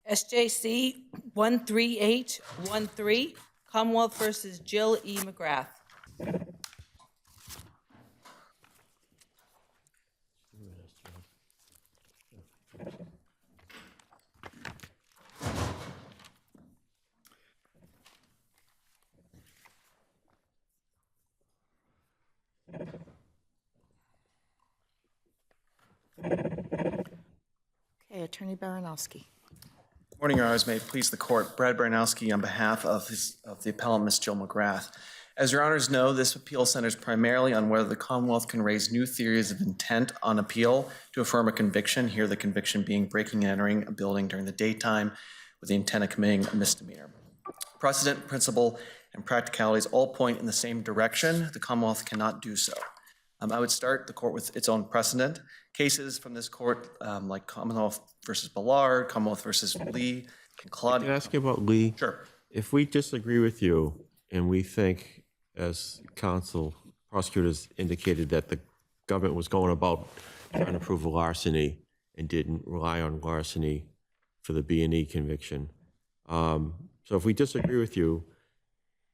SJC-13813, Commonwealth versus Jill E. McGrath. Okay, Attorney Baranowski. Morning, Your Honors. May it please the Court. Brad Baranowski on behalf of the appellant, Ms. Jill McGrath. As Your Honors know, this appeal centers primarily on whether the Commonwealth can raise new theories of intent on appeal to affirm a conviction, here the conviction being breaking and entering a building during the daytime with the intent of committing a misdemeanor. Precedent, principle, and practicalities all point in the same direction. The Commonwealth cannot do so. I would start the court with its own precedent. Cases from this court, like Commonwealth versus Ballard, Commonwealth versus Lee, and Claude. Can I ask you about Lee? Sure. If we disagree with you and we think, as counsel, prosecutors indicated that the government was going about trying to prove larceny and didn't rely on larceny for the B&E conviction. So if we disagree with you,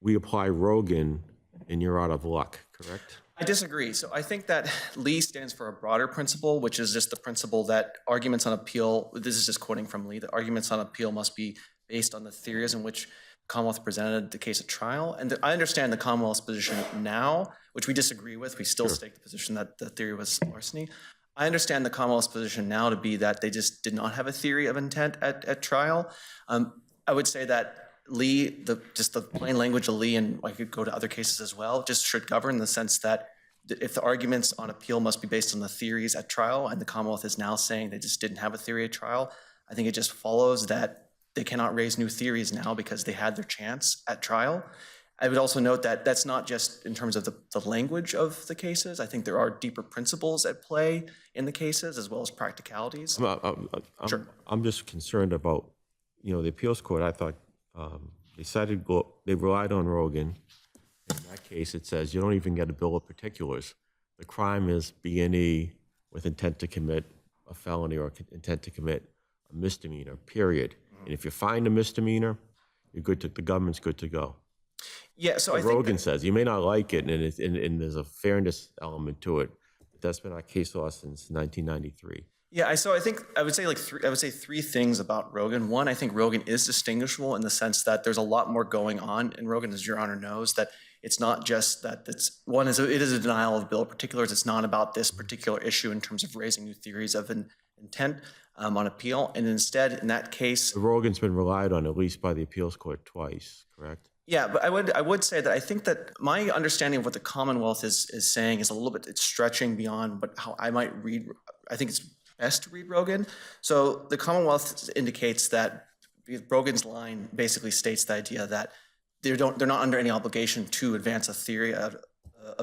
we apply Rogan and you're out of luck, correct? I disagree. So I think that Lee stands for a broader principle, which is just the principle that arguments on appeal, this is just quoting from Lee, that arguments on appeal must be based on the theories in which Commonwealth presented the case at trial. And I understand the Commonwealth's position now, which we disagree with. We still stake the position that the theory was larceny. I understand the Commonwealth's position now to be that they just did not have a theory of intent at trial. I would say that Lee, just the plain language of Lee, and I could go to other cases as well, just should govern in the sense that if the arguments on appeal must be based on the theories at trial, and the Commonwealth is now saying they just didn't have a theory at trial, I think it just follows that they cannot raise new theories now because they had their chance at trial. I would also note that that's not just in terms of the language of the cases. I think there are deeper principles at play in the cases as well as practicalities. I'm just concerned about, the appeals court. I thought they relied on Rogan. In that case, it says you don't even get a bill of particulars. The crime is B&E with intent to commit a felony or intent to commit a misdemeanor, period. And if you find a misdemeanor, you're good to, the government's good to go. Yeah, so I think Rogan says you may not like it, and there's a fairness element to it. But that's been our case law since 1993. Yeah, so I think I would say three things about Rogan. One, I think Rogan is distinguishable in the sense that there's a lot more going on in Rogan, as Your Honor knows, that it's not just that it is a denial of bill of particulars. It's not about this particular issue in terms of raising new theories of an intent on appeal. And instead, in that case, Rogan's been relied on at least by the appeals court twice, correct? Yeah, but I would say that I think that my understanding of what the Commonwealth is saying is a little bit, it's stretching beyond how I might read. I think it's best to read Rogan. So the Commonwealth indicates that Rogan's line basically states the idea that they're not under any obligation to advance a theory of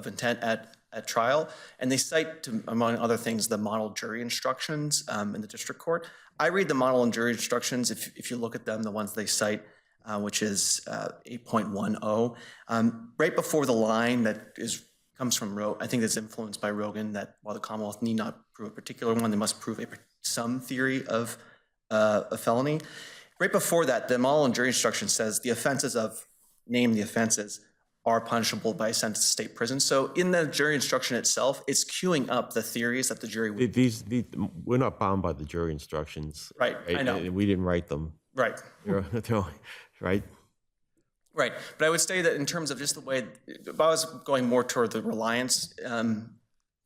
intent at trial. And they cite, among other things, the model jury instructions in the district court. I read the model and jury instructions, if you look at them, the ones they cite, which is 8.10, right before the line that comes from I think that's influenced by Rogan, that while the Commonwealth need not prove a particular one, they must prove some theory of a felony. Right before that, the model and jury instruction says the offenses name the offenses are punishable by a sentence to state prison. So in the jury instruction itself, it's queuing up the theories that the jury would. We're not bound by the jury instructions. Right, I know. We didn't write them. Right. Right? Right, but I would say that in terms of just the way, if I was going more toward the reliance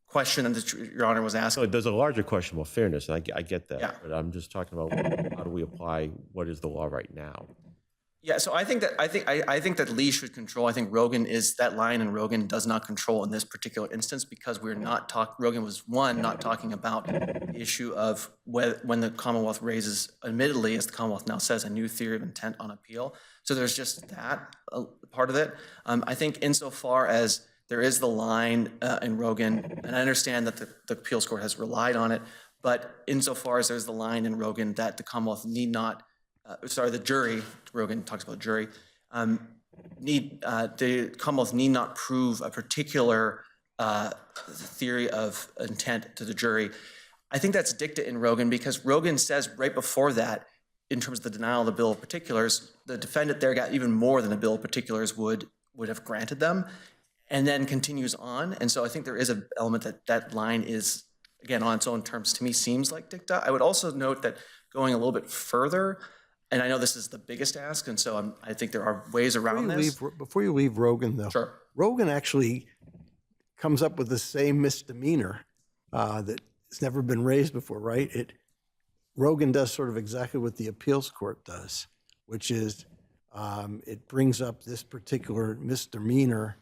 question that Your Honor was asking. So there's a larger question about fairness, and I get that, Yeah. but I'm just talking about how do we apply what is the law right now? Yeah, so I think that Lee should control. I think Rogan is that line, and Rogan does not control in this particular instance because we're not Rogan was not talking about the issue of when the Commonwealth raises, admittedly, as the Commonwealth now says, a new theory of intent on appeal. So there's just that part of it. I think insofar as there is the line in Rogan, and I understand that the appeals court has relied on it, but insofar as there's the line in Rogan that the Commonwealth need not. The jury, Rogan talks about jury, the Commonwealth need not prove a particular theory of intent to the jury. I think that's dicta in Rogan because Rogan says right before that, in terms of the denial of the bill of particulars, the defendant there got even more than a bill of particulars would have granted them, and then continues on. And so I think there is an element that line is, again, on its own terms, to me, seems like dicta. I would also note that going a little bit further, and I know this is the biggest ask, and so I think there are ways around this. Before you leave Rogan, though, Sure. Rogan actually comes up with the same misdemeanor that's never been raised before, right? Rogan does sort of exactly what the appeals court does, which is it brings up this particular misdemeanor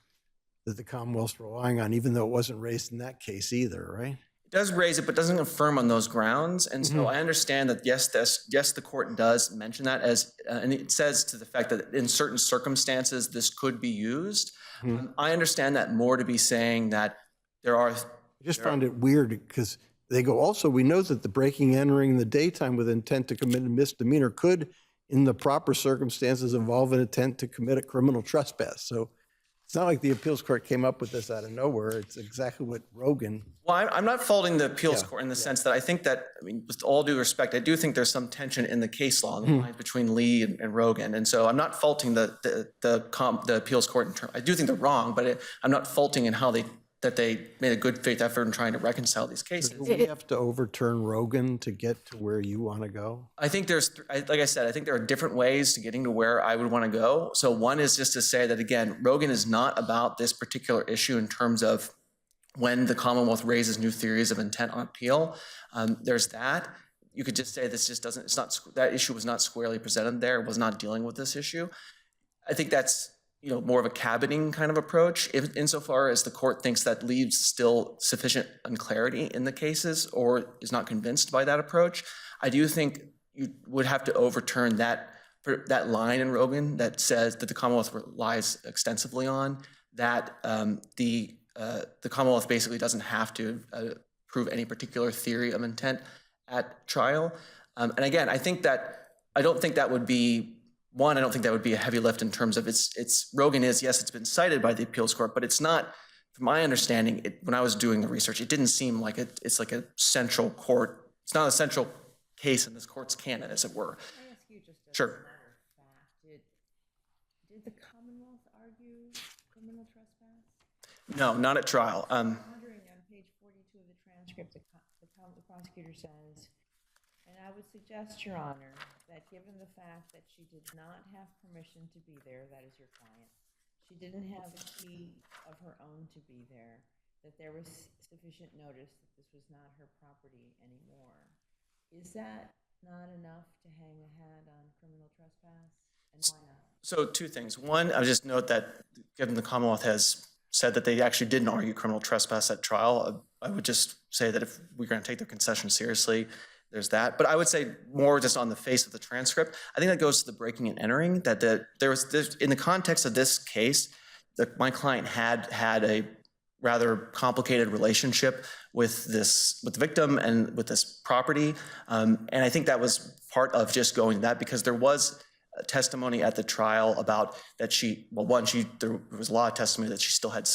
that the Commonwealth's relying on, even though it wasn't raised in that case either, right? It does raise it, but doesn't affirm on those grounds. And so I understand that, yes, the court does mention that and it says to the fact that in certain circumstances, this could be used. I understand that more to be saying that there are. I just found it weird because they go, also, we know that the breaking, entering in the daytime with intent to commit a misdemeanor could, in the proper circumstances, involve an intent to commit a criminal trespass. So it's not like the appeals court came up with this out of nowhere. It's exactly what Rogan. Well, I'm not faulting the appeals court in the sense that I think that, I mean, with all due respect, I do think there's some tension in the case law, the line between Lee and Rogan. And so I'm not faulting the appeals court in terms. I do think they're wrong, but I'm not faulting in how they made a good faith effort in trying to reconcile these cases. Do we have to overturn Rogan to get to where you want to go? I think like I said, I think there are different ways to getting to where I would want to go. So one is just to say that, again, Rogan is not about this particular issue in terms of when the Commonwealth raises new theories of intent on appeal. There's that. You could just say this just doesn't, it's not, that issue was not squarely presented there, was not dealing with this issue. I think that's, more of a cabining kind of approach, insofar as the court thinks that leaves still sufficient unclarity in the cases or is not convinced by that approach. I do think you would have to overturn that line in Rogan that says that the Commonwealth relies extensively on, that the Commonwealth basically doesn't have to prove any particular theory of intent at trial. And again, I don't think that would be a heavy lift in terms of Rogan is, yes, it's been cited by the appeals court, but it's not, from my understanding, when I was doing the research, it didn't seem like it's like a central court. It's not a central case in this court's canon, as it were. Can I ask you just as Sure. a matter of fact, did the Commonwealth argue criminal trespass? No, not at trial. I'm wondering, on page 42 of the transcript, the prosecutor says, and I would suggest, Your Honor, that given the fact that she did not have permission to be there, that is your client, she didn't have a key of her own to be there, that there was sufficient notice that this was not her property anymore. Is that not enough to hang a hat on criminal trespass? And why not? So two things. One, I would just note that given the Commonwealth has said that they actually didn't argue criminal trespass at trial, I would just say that if we're going to take their concession seriously, there's that. But I would say more just on the face of the transcript. I think that goes to the breaking and entering, that there was in the context of this case, my client had a rather complicated relationship with the victim and with this property. And I think that was part of just going to that, because there was testimony at the trial about that there was a lot of testimony that she still had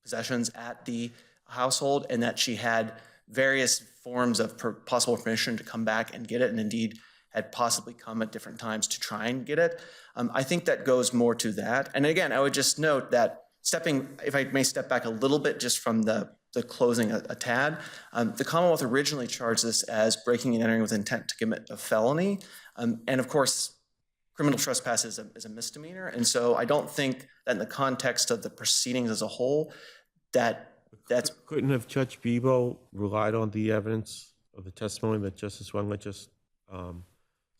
possessions at the household, and that she had various forms of possible permission to come back and get it, and indeed had possibly come at different times to try and get it. I think that goes more to that. And again, I would just note that if I may step back a little bit just from the closing a tad, the Commonwealth originally charged this as breaking and entering with intent to commit a felony. And of course, criminal trespass is a misdemeanor. And so I don't think that in the context of the proceedings as a whole, that's... Couldn't have Judge Bebo relied on the evidence of the testimony that Justice Wendler just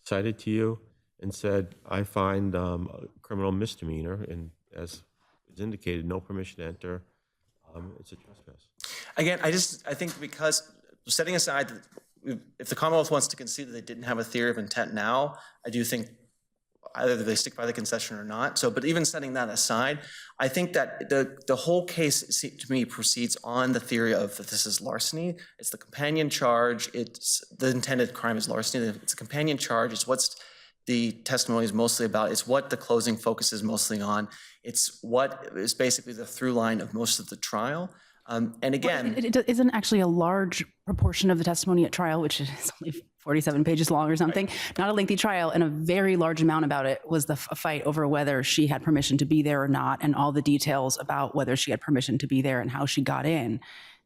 cited to you and said, I find a criminal misdemeanor, and as is indicated, no permission to enter, it's a trespass. Again, I think because setting aside, if the Commonwealth wants to concede that they didn't have a theory of intent now, I do think either they stick by the concession or not. So, but even setting that aside, I think that the whole case, to me, proceeds on the theory of that this is larceny. It's the companion charge. It's the intended crime is larceny. It's a companion charge. It's what's the testimony is mostly about. It's what the closing focuses mostly on. It's what is basically the through line of most of the trial. And again, it isn't actually a large proportion of the testimony at trial, which is only 47 pages long or something, not a lengthy trial, and a very large amount about it was the fight over whether she had permission to be there or not, and all the details about whether she had permission to be there and how she got in.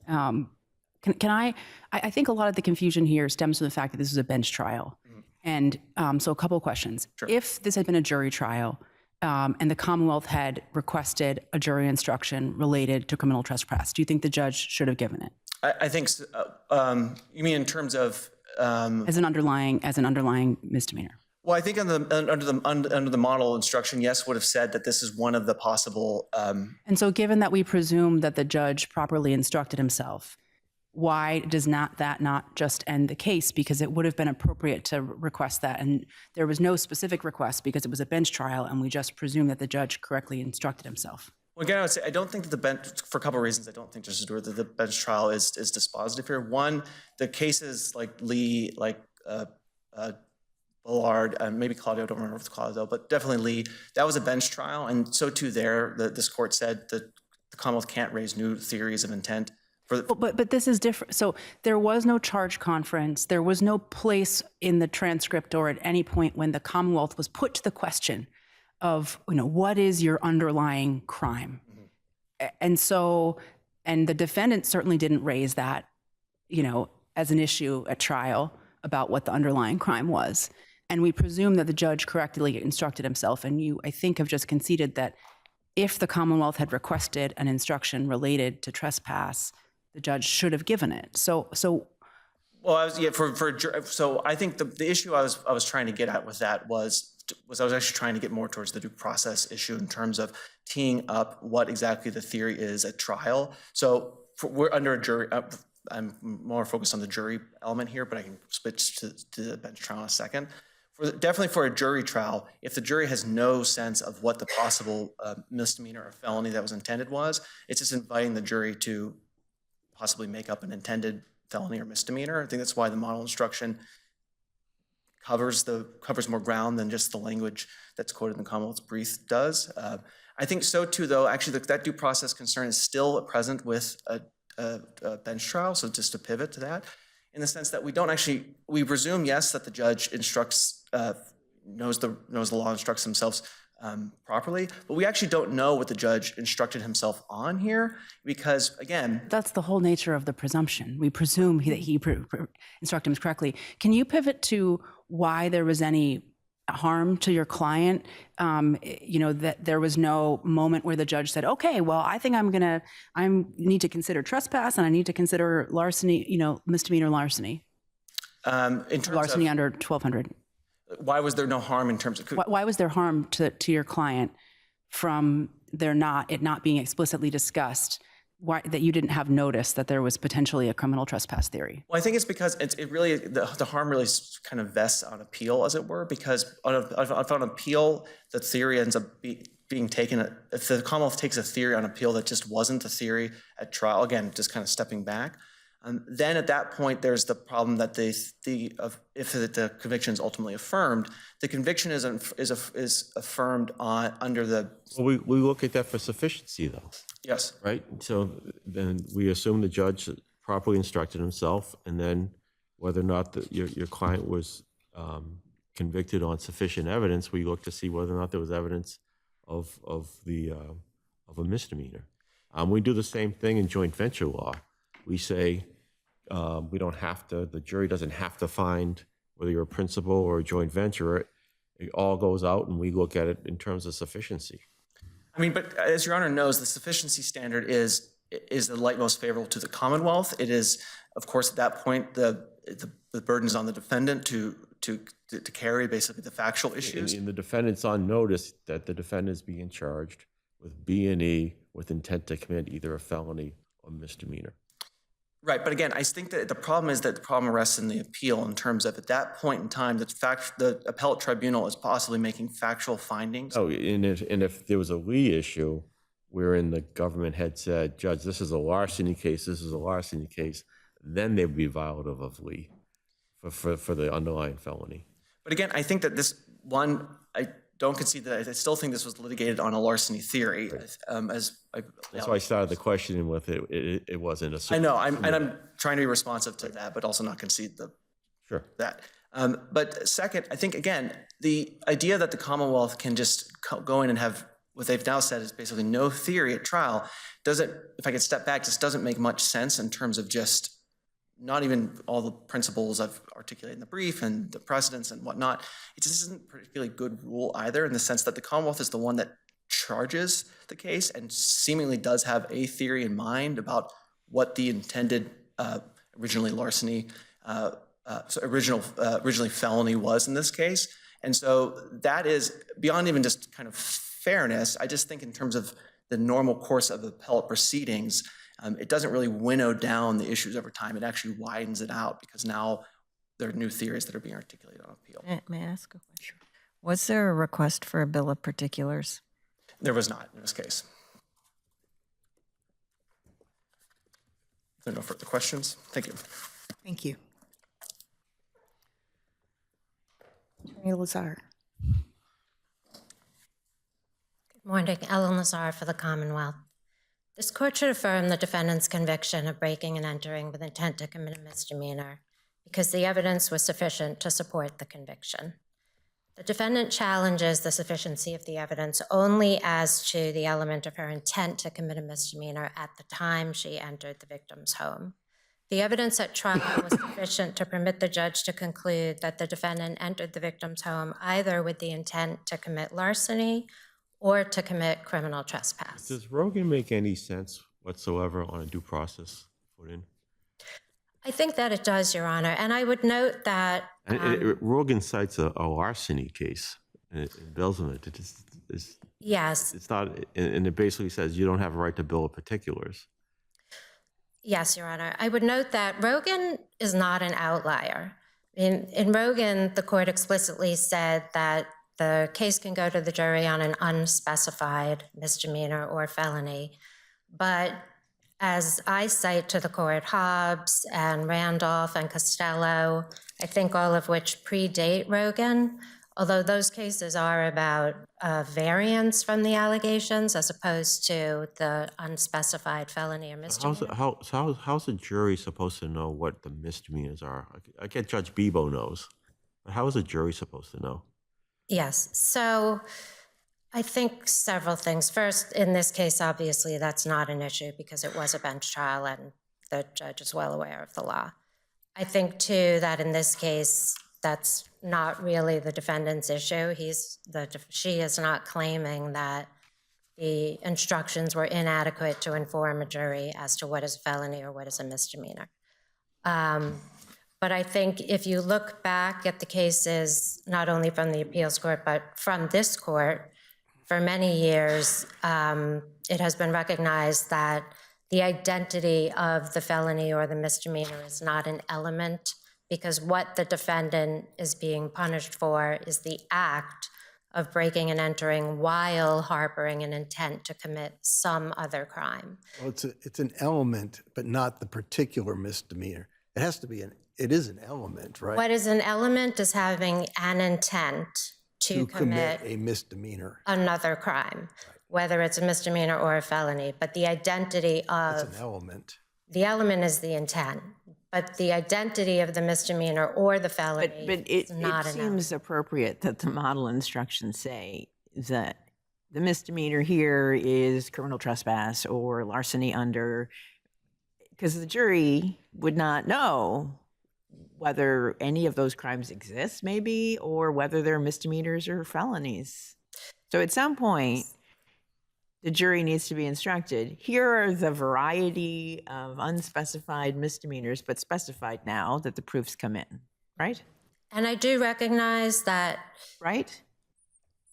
I think a lot of the confusion here stems from the fact that this was a bench trial. And so a couple of questions. Sure. If this had been a jury trial and the Commonwealth had requested a jury instruction related to criminal trespass, do you think the judge should have given it? I think, so, you mean in terms of, As an underlying misdemeanor. well, I think under the model instruction, yes, would have said that this is one of the possible, And so given that we presume that the judge properly instructed himself, why does that not just end the case? Because it would have been appropriate to request that. And there was no specific request because it was a bench trial, and we just presume that the judge correctly instructed himself. well, again, I would say, I don't think that the bench, for a couple of reasons, I don't think, Justice Stewart, that the bench trial is dispositive here. One, the cases like Lee, like Bullard, maybe Claudio, I don't remember if it's Claudio, but definitely Lee, that was a bench trial. And so too there, this court said that the Commonwealth can't raise new theories of intent. But this is different. So there was no charge conference. There was no place in the transcript or at any point when the Commonwealth was put to the question of, what is your underlying crime? And so, and the defendant certainly didn't raise that, as an issue at trial about what the underlying crime was. And we presume that the judge correctly instructed himself. And you, I think, have just conceded that if the Commonwealth had requested an instruction related to trespass, the judge should have given it. So Well, so I think the issue I was trying to get at with that was I was actually trying to get more towards the due process issue in terms of teeing up what exactly the theory is at trial. So we're under a jury. I'm more focused on the jury element here, but I can switch to the bench trial in a second. Definitely for a jury trial, if the jury has no sense of what the possible misdemeanor or felony that was intended was, it's just inviting the jury to possibly make up an intended felony or misdemeanor. I think that's why the model instruction covers more ground than just the language that's quoted in the Commonwealth's brief does. I think so too, though, actually that due process concern is still present with a bench trial. So just to pivot to that, in the sense that we presume, yes, that the judge knows the law, instructs themselves properly, but we actually don't know what the judge instructed himself on here because, again, that's the whole nature of the presumption. We presume that he instructed him correctly. Can you pivot to why there was any harm to your client? That there was no moment where the judge said, okay, well, I think I need to consider trespass and I need to consider larceny, misdemeanor larceny. In terms larceny of, under 1200. Why was there no harm in terms of? Why was there harm to your client from it not being explicitly discussed? Why that you didn't have notice that there was potentially a criminal trespass theory? Well, I think it's because the harm really kind of vests on appeal, as it were, because on appeal, the theory ends up being taken. If the Commonwealth takes a theory on appeal that just wasn't the theory at trial, again, just kind of stepping back, then at that point, there's the problem that if the conviction is ultimately affirmed, the conviction is affirmed under the. Well, we look at that for sufficiency, though. Yes. Right? So then we assume the judge properly instructed himself, and then whether or not your client was convicted on sufficient evidence, we look to see whether or not there was evidence of a misdemeanor. We do the same thing in joint venture law. We say the jury doesn't have to find whether you're a principal or a joint venture. It all goes out and we look at it in terms of sufficiency. I mean, but as Your Honor knows, the sufficiency standard is the light most favorable to the Commonwealth. It is, of course, at that point, the burden is on the defendant to carry basically the factual issues. And the defendant's on notice that the defendant is being charged with B&E with intent to commit either a felony or misdemeanor. Right, but again, I think that the problem is that the problem rests in the appeal in terms of at that point in time, the appellate tribunal is possibly making factual findings. Oh, and if there was a Lee issue wherein the government had said, Judge, this is a larceny case, then they would be violative of Lee for the underlying felony. But again, I think that I don't concede that. I still think this was litigated on a larceny theory. Right. That's why I started the questioning with it. It wasn't a. I know, and I'm trying to be responsive to that, but also not concede the Sure. that. But second, I think, again, the idea that the Commonwealth can just go in and have what they've now said is basically no theory at trial doesn't, if I could step back, just doesn't make much sense in terms of just not even all the principles I've articulated in the brief and the precedents and whatnot. It just isn't a particularly good rule either, in the sense that the Commonwealth is the one that charges the case and seemingly does have a theory in mind about what the intended originally larceny, originally felony was in this case. And so that is beyond even just kind of fairness. I just think in terms of the normal course of appellate proceedings, it doesn't really winnow down the issues over time. It actually widens it out because now there are new theories that are being articulated on appeal. May I ask a question? Was there a request for a bill of particulars? There was not in this case. If there are no further questions, thank you. Thank you. Attorney Lazar. Good morning, Ellen Lazar for the Commonwealth. This court should affirm the defendant's conviction of breaking and entering with intent to commit a misdemeanor because the evidence was sufficient to support the conviction. The defendant challenges the sufficiency of the evidence only as to the element of her intent to commit a misdemeanor at the time she entered the victim's home. The evidence at trial was sufficient to permit the judge to conclude that the defendant entered the victim's home either with the intent to commit larceny or to commit criminal trespass. Does Rogan make any sense whatsoever on a due process footing? I think that it does, Your Honor, and I would note that Rogan cites a larceny case in embezzlement. yes, It's not, and it basically says you don't have a right to bill of particulars. yes, Your Honor. I would note that Rogan is not an outlier. In Rogan, the court explicitly said that the case can go to the jury on an unspecified misdemeanor or felony, but as I cite to the court, Hobbs and Randolph and Costello, I think all of which predate Rogan, although those cases are about variance from the allegations as opposed to the unspecified felony or misdemeanor. How's a jury supposed to know what the misdemeanors are? I get Judge Bebo knows, but how is a jury supposed to know? Yes, so I think several things. First, in this case, obviously, that's not an issue because it was a bench trial and the judge is well aware of the law. I think, too, that in this case, that's not really the defendant's issue. She is not claiming that the instructions were inadequate to inform a jury as to what is a felony or what is a misdemeanor. But I think if you look back at the cases, not only from the appeals court, but from this court, for many years, it has been recognized that the identity of the felony or the misdemeanor is not an element because what the defendant is being punished for is the act of breaking and entering while harboring an intent to commit some other crime. Well, it's an element, but not the particular misdemeanor. It has to be it is an element, right? What is an element is having an intent to commit a misdemeanor. Another crime, whether it's a misdemeanor or a felony. But the identity of... It's an element. The element is the intent, but the identity of the misdemeanor or the felony is not it an element. seems appropriate that the model instructions say that the misdemeanor here is criminal trespass or larceny under, because the jury would not know whether any of those crimes exist, maybe, or whether they're misdemeanors or felonies. So at some point, the jury needs to be instructed, here are the variety of unspecified misdemeanors, but specified now that the proofs come in, right? And I do recognize that... Right?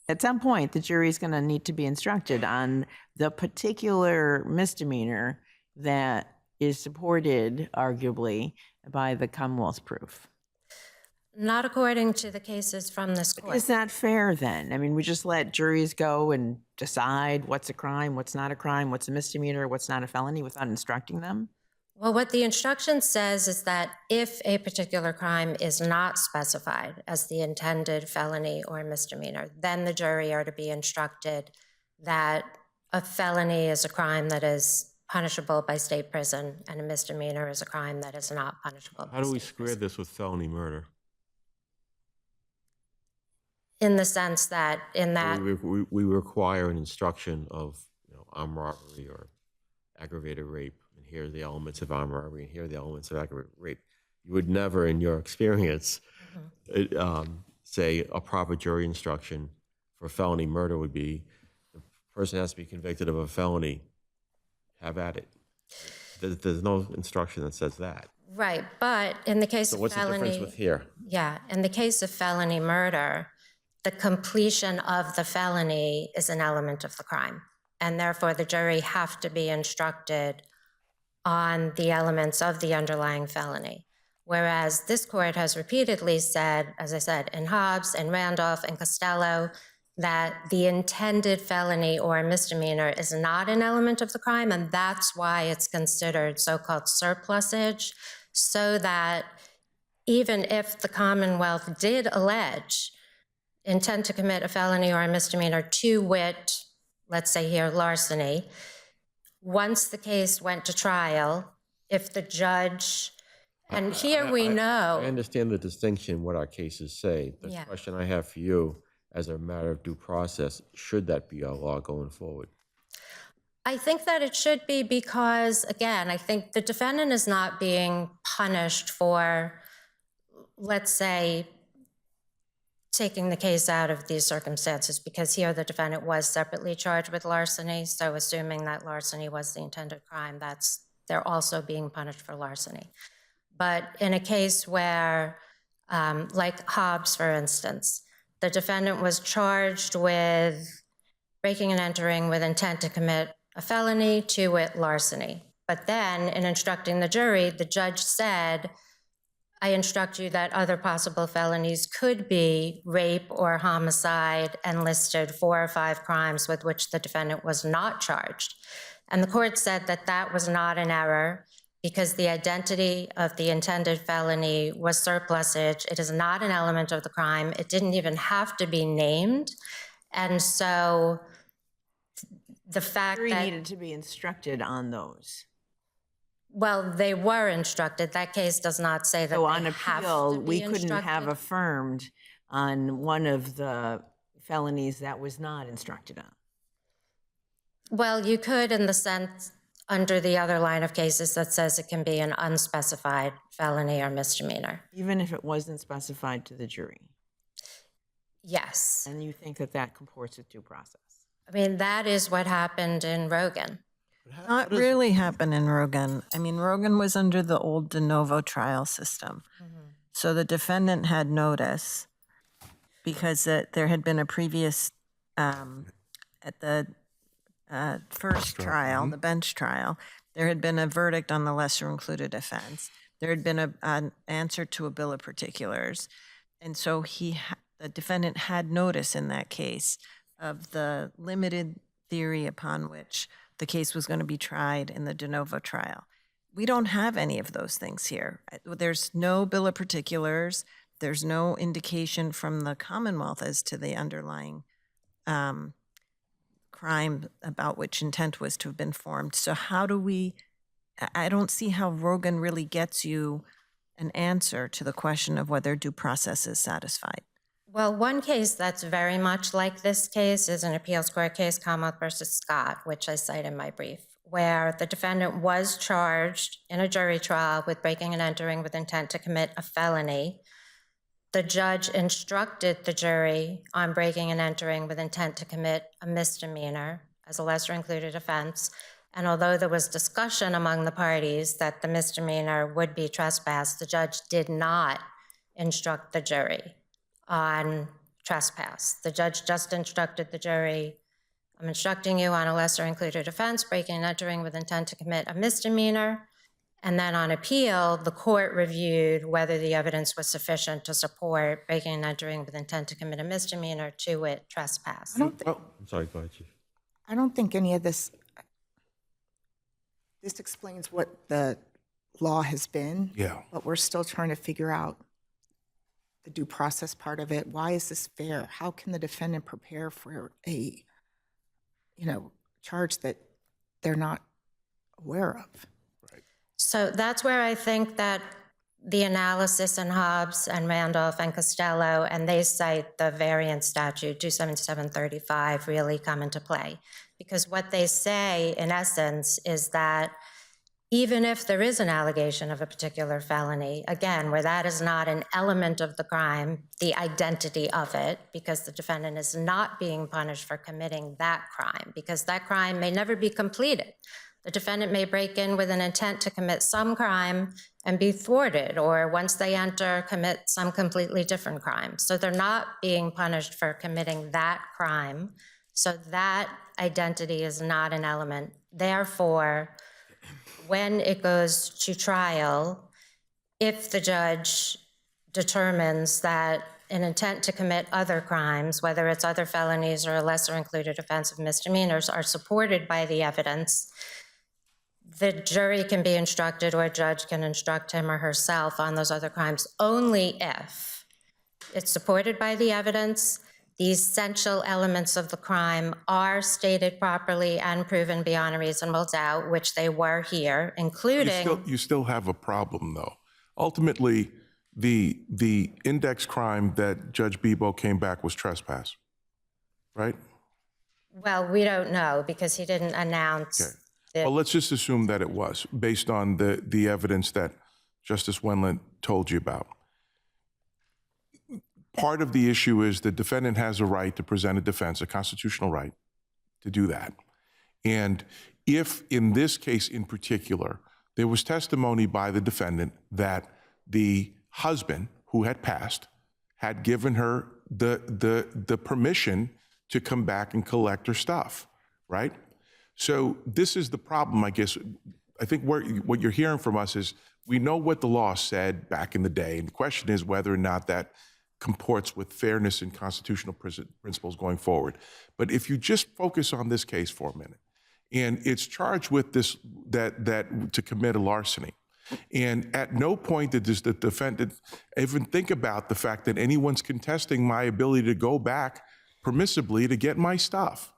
At some point, the jury is going to need to be instructed on the particular misdemeanor that is supported, arguably, by the Commonwealth proof. Not according to the cases from this court. Is that fair then? I mean, we just let juries go and decide what's a crime, what's not a crime, what's a misdemeanor, what's not a felony without instructing them? Well, what the instruction says is that if a particular crime is not specified as the intended felony or misdemeanor, then the jury are to be instructed that a felony is a crime that is punishable by state prison and a misdemeanor is a crime that is not punishable by How do we state square prison. this with felony murder? in the sense that, We require an instruction of, armed robbery or aggravated rape, and here are the elements of armed robbery, and here are the elements of aggravated rape. You would never, in your experience, say a proper jury instruction for felony murder would be, the person has to be convicted of a felony, have at it. There's no instruction that says that. right, but in the case So of what's the difference felony, with here? yeah, in the case of felony murder, the completion of the felony is an element of the crime. And therefore, the jury have to be instructed on the elements of the underlying felony. Whereas this court has repeatedly said, as I said, in Hobbs and Randolph and Costello, that the intended felony or misdemeanor is not an element of the crime, and that's why it's considered so-called surplusage, so that even if the Commonwealth did allege intent to commit a felony or a misdemeanor, to wit, let's say here, larceny, once the case went to trial, if the judge, and here we I know, understand the distinction, what our cases say. The Yeah. question I have for you, as a matter of due process, should that be our law going forward? I think that it should be because, again, I think the defendant is not being punished for, let's say, taking the case out of these circumstances, because here the defendant was separately charged with larceny. So assuming that larceny was the intended crime, they're also being punished for larceny. But in a case where, like Hobbs, for instance, the defendant was charged with breaking and entering with intent to commit a felony, to wit, larceny. But then in instructing the jury, the judge said, I instruct you that other possible felonies could be rape or homicide, and listed 4 or 5 crimes with which the defendant was not charged. And the court said that that was not an error because the identity of the intended felony was surplusage. It is not an element of the crime. It didn't even have to be named. And so the fact Jury that, needed to be instructed on those. well, they were instructed. That case does not say that So they on have appeal, to be we couldn't have instructed. affirmed on one of the felonies that was not instructed on. Well, you could, in the sense, under the other line of cases that says it can be an unspecified felony or misdemeanor. Even if it wasn't specified to the jury. Yes. And you think that that comports with due process? I mean, that is what happened in Rogan. Not really happened in Rogan. I mean, Rogan was under the old de novo trial system. So the defendant had notice because there had been a previous, at the first trial, the bench trial, there had been a verdict on the lesser included offense. There had been an answer to a bill of particulars. And so the defendant had notice in that case of the limited theory upon which the case was going to be tried in the de novo trial. We don't have any of those things here. There's no bill of particulars. There's no indication from the Commonwealth as to the underlying crime about which intent was to have been formed. So I don't see how Rogan really gets you an answer to the question of whether due process is satisfied. Well, one case that's very much like this case is an appeals court case, Commonwealth versus Scott, which I cite in my brief, where the defendant was charged in a jury trial with breaking and entering with intent to commit a felony. The judge instructed the jury on breaking and entering with intent to commit a misdemeanor as a lesser included offense. And although there was discussion among the parties that the misdemeanor would be trespass, the judge did not instruct the jury on trespass. The judge just instructed the jury, I'm instructing you on a lesser included offense, breaking and entering with intent to commit a misdemeanor. And then on appeal, the court reviewed whether the evidence was sufficient to support breaking and entering with intent to commit a misdemeanor, to wit, trespass. I'm sorry, go ahead, Chief. I don't think any of this explains what the law has been. Yeah. But we're still trying to figure out the due process part of it. Why is this fair? How can the defendant prepare for a, charge that they're not aware of? So that's where I think that the analysis in Hobbs and Randolph and Costello, and they cite the variant statute 27735 really come into play. Because what they say, in essence, is that even if there is an allegation of a particular felony, again, where that is not an element of the crime, the identity of it, because the defendant is not being punished for committing that crime, because that crime may never be completed. The defendant may break in with an intent to commit some crime and be thwarted, or once they enter, commit some completely different crime. So they're not being punished for committing that crime. So that identity is not an element. Therefore, when it goes to trial, if the judge determines that an intent to commit other crimes, whether it's other felonies or a lesser included offense of misdemeanors, are supported by the evidence, the jury can be instructed, or a judge can instruct him or herself on those other crimes only if it's supported by the evidence, the essential elements of the crime are stated properly and proven beyond a reasonable doubt, which they were here, including... You still have a problem, though. Ultimately, the index crime that Judge Bebo came back was trespass, right? Well, we don't know because he didn't announce... Okay. Well, let's just assume that it was, based on the evidence that Justice Wendland told you about. Part of the issue is the defendant has a right to present a defense, a constitutional right to do that. And if, in this case in particular, there was testimony by the defendant that the husband who had passed had given her the permission to come back and collect her stuff, right? So this is the problem, I guess. I think what you're hearing from us is we know what the law said back in the day, and the question is whether or not that comports with fairness and constitutional principles going forward. But if you just focus on this case for a minute, and it's charged with this, that to commit a larceny, and at no point did the defendant even think about the fact that anyone's contesting my ability to go back permissibly to get my stuff.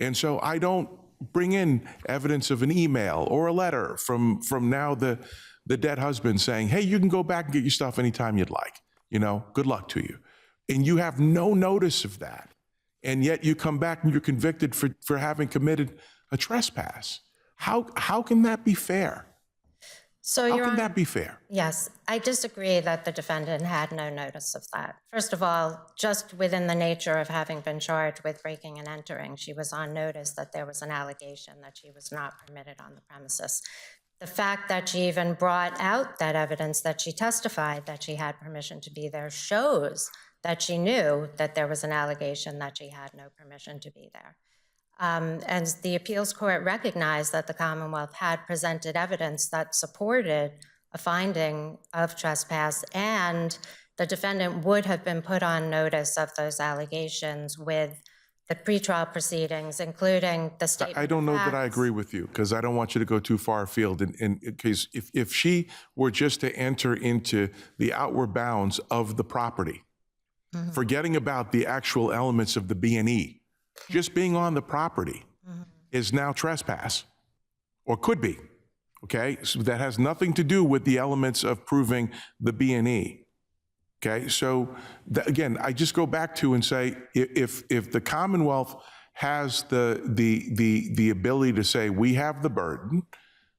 And so I don't bring in evidence of an email or a letter from now the dead husband saying, hey, you can go back and get your stuff anytime you'd like. You know, good luck to you. And you have no notice of that. And yet you come back and you're convicted for having committed a trespass. How can that be fair? So How can that be fair? Yes, I disagree that the defendant had no notice of that. First of all, just within the nature of having been charged with breaking and entering, she was on notice that there was an allegation that she was not permitted on the premises. The fact that she even brought out that evidence that she testified that she had permission to be there shows that she knew that there was an allegation that she had no permission to be there. And the appeals court recognized that the Commonwealth had presented evidence that supported a finding of trespass, and the defendant would have been put on notice of those allegations with the pretrial proceedings, including the statement I don't know of that I facts. agree with you, because I don't want you to go too far afield. In case if she were just to enter into the outward bounds of the property, forgetting about the actual elements of the B&E, just being on the property is now trespass, or could be, okay? So that has nothing to do with the elements of proving the B&E. Okay, so again, I just go back to and say, if the Commonwealth has the ability to say, we have the burden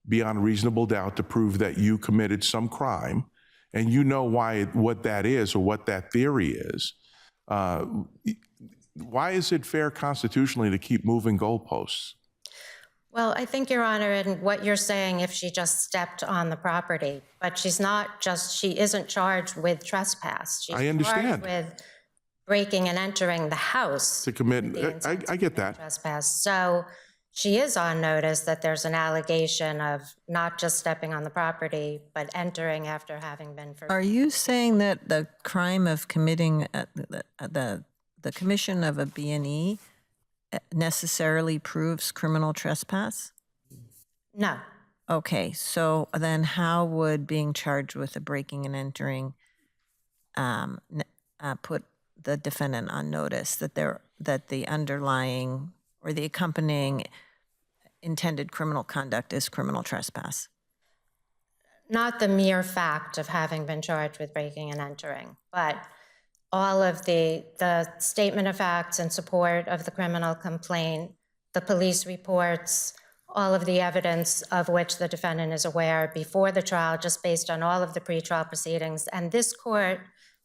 beyond a reasonable doubt to prove that you committed some crime, and you know what that is or what that theory is, why is it fair constitutionally to keep moving goalposts? Well, I think, Your Honor, in what you're saying, if she just stepped on the property, but she isn't charged with trespass. She's I understand. charged with breaking and entering the house. To commit, with the intent I to get commit that. Trespass. So she is on notice that there's an allegation of not just stepping on the property, but entering after having been forbidden. Are you saying that the crime of committing the commission of a B&E necessarily proves criminal trespass? No. Okay, so then how would being charged with a breaking and entering put the defendant on notice that the underlying or the accompanying intended criminal conduct is criminal trespass? not the mere fact of having been charged with breaking and entering, but all of the statement of facts in support of the criminal complaint, the police reports, all of the evidence of which the defendant is aware before the trial, just based on all of the pretrial proceedings. And this court,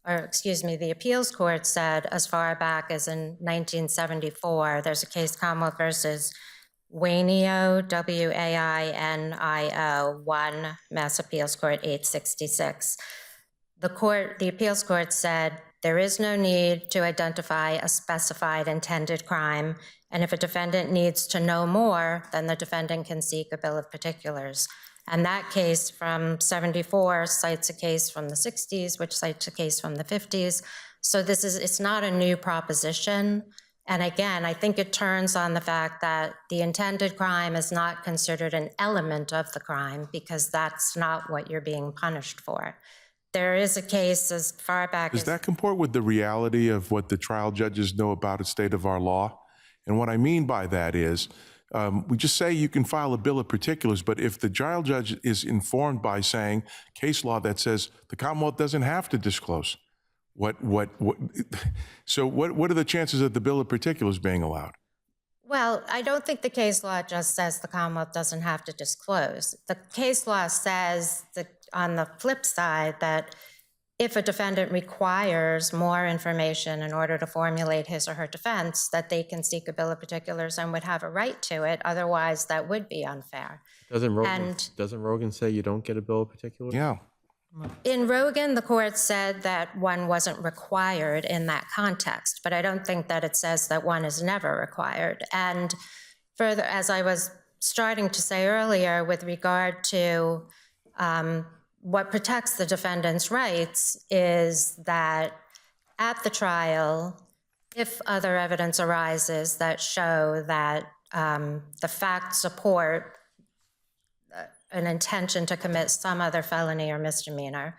or excuse me, the appeals court said as far back as in 1974, there's a case, Commonwealth versus Wainio, Wainio, 1 Mass Appeals Court 866. The appeals court said there is no need to identify a specified intended crime, and if a defendant needs to know more, then the defendant can seek a bill of particulars. And that case from 74 cites a case from the 60s, which cites a case from the 50s. So it's not a new proposition. And again, I think it turns on the fact that the intended crime is not considered an element of the crime, because that's not what you're being punished for. There is a case as far back as— Does that comport with the reality of what the trial judges know about the state of our law? And what I mean by that is, we just say you can file a bill of particulars, but if the trial judge is informed by saying case law that says the Commonwealth doesn't have to disclose, so what are the chances of the bill of particulars being allowed? Well, I don't think the case law just says the Commonwealth doesn't have to disclose. The case law says that, on the flip side, that if a defendant requires more information in order to formulate his or her defense, that they can seek a bill of particulars and would have a right to it. Otherwise, that would be unfair. Doesn't Rogan say you don't get a bill of particulars? Yeah. In Rogan, the court said that one wasn't required in that context, but I don't think that it says that one is never required. And further, as I was starting to say earlier, with regard to what protects the defendant's rights is that at the trial, if other evidence arises that show that the facts support an intention to commit some other felony or misdemeanor.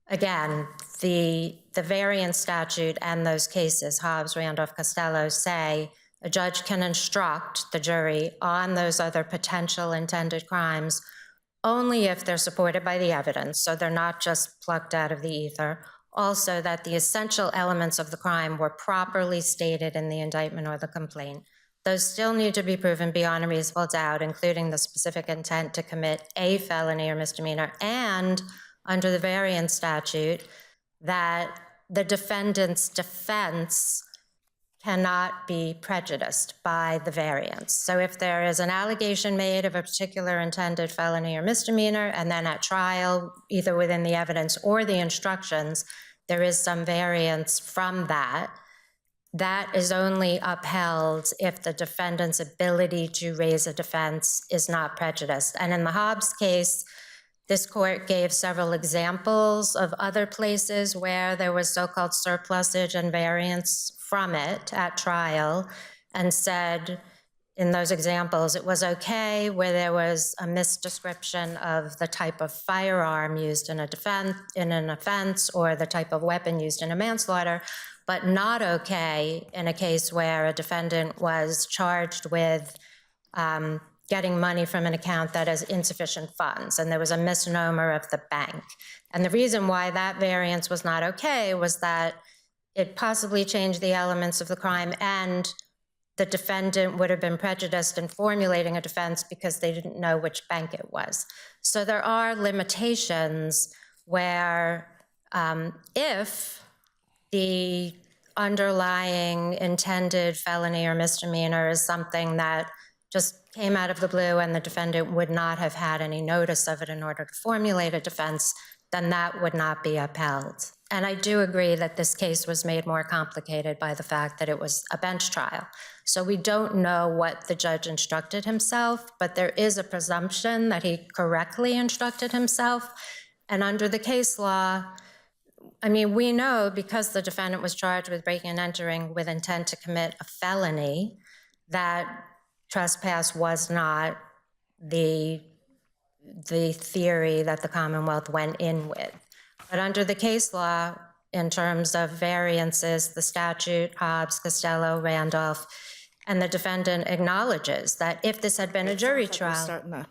Again, the variance statute and those cases, Hobbs, Randolph, Costello, say a judge can instruct the jury on those other potential intended crimes only if they're supported by the evidence, so they're not just plucked out of the ether. Also, that the essential elements of the crime were properly stated in the indictment or the complaint. Those still need to be proven beyond a reasonable doubt, including the specific intent to commit a felony or misdemeanor, and under the variance statute, that the defendant's defense cannot be prejudiced by the variance. So if there is an allegation made of a particular intended felony or misdemeanor, and then at trial, either within the evidence or the instructions, there is some variance from that, that is only upheld if the defendant's ability to raise a defense is not prejudiced. And in the Hobbs case, this court gave several examples of other places where there was so-called surplusage and variance from it at trial, and said in those examples it was okay where there was a misdescription of the type of firearm used in an offense or the type of weapon used in a manslaughter, but not okay in a case where a defendant was charged with getting money from an account that has insufficient funds, and there was a misnomer of the bank. And the reason why that variance was not okay was that it possibly changed the elements of the crime, and the defendant would have been prejudiced in formulating a defense because they didn't know which bank it was. So there are limitations where if the underlying intended felony or misdemeanor is something that just came out of the blue and the defendant would not have had any notice of it in order to formulate a defense, then that would not be upheld. And I do agree that this case was made more complicated by the fact that it was a bench trial. So we don't know what the judge instructed himself, but there is a presumption that he correctly instructed himself. And under the case law, I mean, we know because the defendant was charged with breaking and entering with intent to commit a felony, that trespass was not the theory that the Commonwealth went in with. But under the case law, in terms of variances, the statute, Hobbs, Costello, Randolph, and the defendant acknowledges that if this had been a jury trial— Starting to